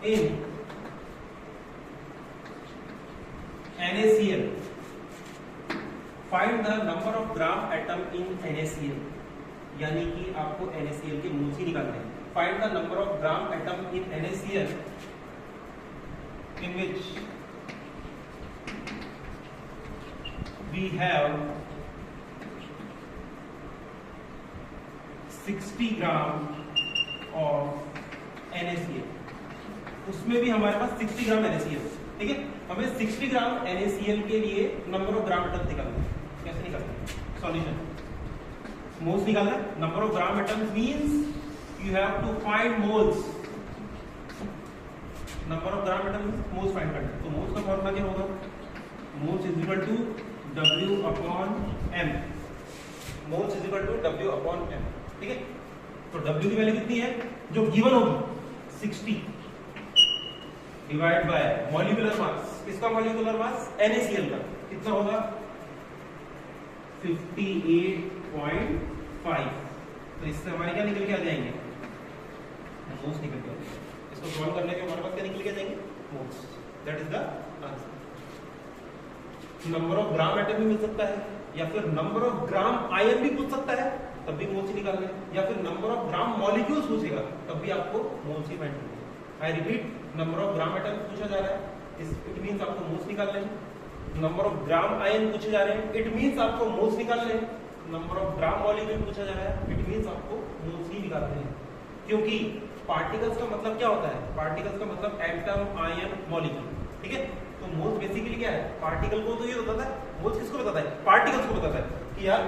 in NaCl, find the number of gram atom in NaCl, यानी कि आपको NaCl के मोल्स ही निकालने हैं। Find the number of gram atom in NaCl in which we have 60 gram of NaCl। उसमें भी हमारे पास 60 ग्राम NaCl, ठीक है। हमें 60 ग्राम NaCl के लिए नंबर ऑफ ग्राम एटम्स निकालना है। कैसे निकालना है? सॉल्यूशन मोल्स निकालना है। Number of gram atoms means you have to find moles, number of gram atoms moles find करना है। तो मोल्स का फॉर्मूला क्या होगा? Moles is equal to W upon M, moles is equal to W upon M, ठीक है। तो W की वैल्यू कितनी है जो गिवन होगी? 60 डिवाइड बाय मॉलिक्यूलर मास। किसका मॉलिक्यूलर मास? NaCl का। कितना होगा? 58.5। तो इससे हमारे क्या निकल के आ जाएंगे? मोल्स निकल के आ जाएंगे। इसको सॉल्व करने के हमारे पास क्या निकल के आ जाएंगे? Moles. That is the answer. Number of gram atom भी मिल सकता है, या फिर नंबर ऑफ ग्राम आयन भी पूछ सकता है, तब भी मोल्स ही निकालने, या फिर नंबर ऑफ ग्राम मॉलिक्यूल्स पूछेगा तब भी आपको मोल्स ही फाइंड करना है। I repeat, number of gram atom पूछा जा रहा है, इट मींस आपको मोल्स निकालने हैं। नंबर ऑफ ग्राम आयन पूछे जा रहे हैं, इट मींस आपको मोल्स निकालने हैं। नंबर ऑफ ग्राम मॉलिक्यूल पूछा जा रहा है, इट मींस आपको मोल्स ही निकालने हैं। क्योंकि पार्टिकल्स का मतलब क्या होता है? पार्टिकल्स का मतलब एटम, आयन, मॉलिक्यूल, ठीक है। तो मोल्स बेसिकली क्या है? पार्टिकल को तो ये बताता है, मोल्स किसको बताता है? पार्टिकल्स को बताता है कि यार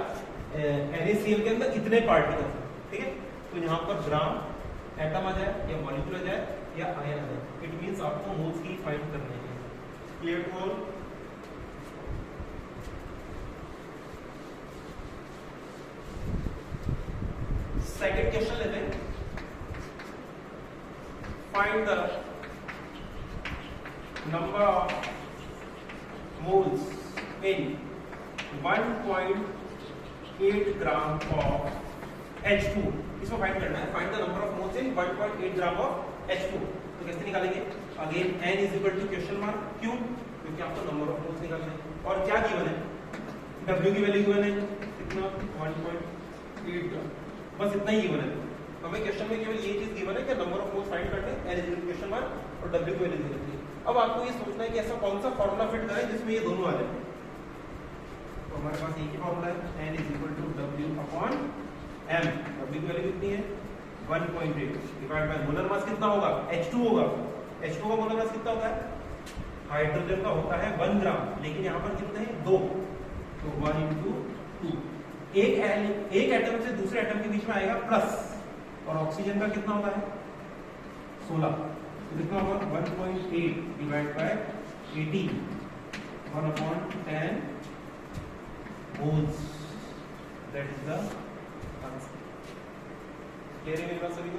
NaCl के अंदर इतने पार्टिकल्स हैं, ठीक है। तो यहाँ पर ग्राम, एटम आ जाए या मॉलिक्यूल आ जाए या आयन आ जाए, इट मींस आपको मोल्स ही फाइंड करने हैं। Clear to all? Second question लेते हैं। Find the number of moles in 1.8 gram of H2। इसको फाइंड करना है। Find the number of moles in 1.8 gram of H2। तो कैसे निकालेंगे? Again n is equal to question mark. क्यों? क्योंकि आपको नंबर ऑफ मोल्स निकालना है। और क्या गिवन है? W की वैल्यू गिवन है कितना? 1.8 ग्राम। बस इतना ही गिवन है। हमें क्वेश्चन में केवल ये चीज गिवन है कि नंबर ऑफ मोल्स फाइंड करने हैं, n is equal to question mark और W की वैल्यू दी रहती है। अब आपको ये सोचना है कि ऐसा कौन सा फार्मूला फिट करें जिसमें ये दोनों आ जाए। तो हमारे पास एक ही फार्मूला है, n is equal to W upon M। W की वैल्यू कितनी है? 1.8 डिवाइड बाय मोलर मास कितना होगा? H2 होगा। H2 का मोलर मास कितना होता है? हाइड्रोजन का होता है 1 ग्राम, लेकिन यहाँ पर कितने हैं? 2। तो 1 into 2। एक एटम से दूसरे एटम के बीच में आएगा प्लस, और ऑक्सीजन का कितना होता है? 16। तो कितना होगा? 1.8 divide by 18, 1/10 moles. That is the answer. Clear है मेरी बात सभी को?